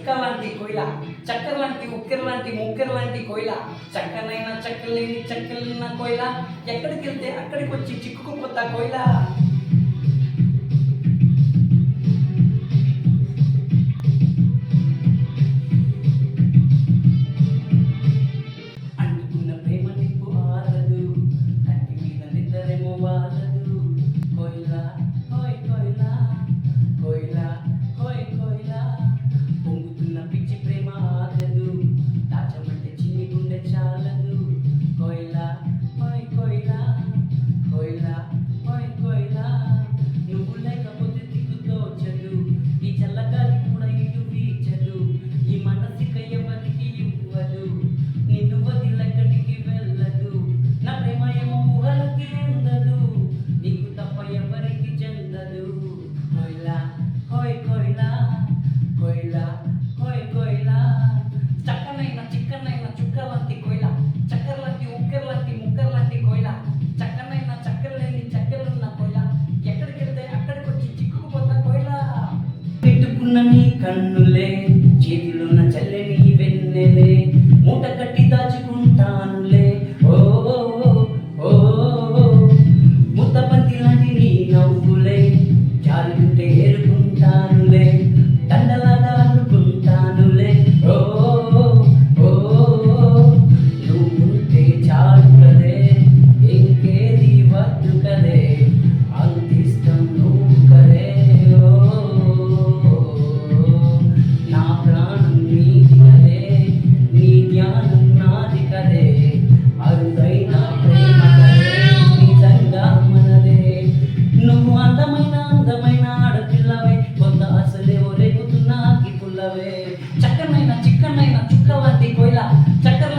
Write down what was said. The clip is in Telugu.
చుక్క లాంటి కోయిల, చక్కెర లాంటి ఉక్కెర లాంటి ముక్కెర లాంటి కోయిల, చక్కనైనా చక్కలేని చక్కలిన కోయిల, ఎక్కడికి వెళ్తే అక్కడికి వచ్చి చిక్కుకుపోతా కోయిల. అంటుకున్న ప్రేమ నిప్పు ఆరదు, కంటి మీద నిద్రేమో వారదు. కోయిల కోయ్ కోయిల, కోయిల కోయ్ కోయిల, పొంగుతున్న పిచ్చి ప్రేమ ఆగదు, దాచమంటే చిన్ని గుండె చాలదు. కోయిల కోయ్ కోయిల, కోయిల కోయ్ కోయిల, నువ్వు లేకపోతే దిక్కు తోచదు, ఈ చల్లగాలి కూడా ఇటు వీచదు, ఈ మనసిక ఎవరికి ఇవ్వదు, నిన్ను వదిలెక్కడికి వెళ్ళదు, నా ప్రేమ ఏమో ఊహలకి అందదు, నీకు తప్ప ఎవరికి చెందదు. కోయిల కోయ్ కోయిల, కోయిల కోయ్ కోయిల, చక్కనైన చిక్కనైన చుక్క లాంటి కోయిల, చక్కెర లాంటి ఉక్కెర లాంటి ముక్కెర లాంటి కోయిల, చక్కనైన చక్కెర లేని చక్కెరున్న కోయిల, ఎక్కడికి వెళ్తే అక్కడికి వచ్చి చిక్కుకుపోతా కోయిల. పెట్టుకున్న నీ కన్నులే, చేతిలోన్న చల్లని వెన్నెలే, మూట కట్టి దాచుకుంటానులే. ఓ ఓ ముద్దబంతి లాంటి నీ నవ్వులే, జారుకుంటే ఏరుకుంటానులే, దండలాగా అల్లుకుంటానులే. ఓ ఓ నువ్వుంటే చాలు కదే, ఇంకేది వద్దు కదే, అంతిష్టం నువ్వు కదే. ఓ నా ప్రాణం నీది కదే, నీ జ్ఞానం నాది కదే, అరుదైన ప్రేమ కదే, నిజంగా మనదే. నువ్వు అందమైన అందమైన ఆడపిల్లవే, కొంత అసలేవో రేపుతున్న అగ్గి పుల్లవే, చక్కనైన చిక్కనైన చుక్క లాంటి కోయిల, చక్కెర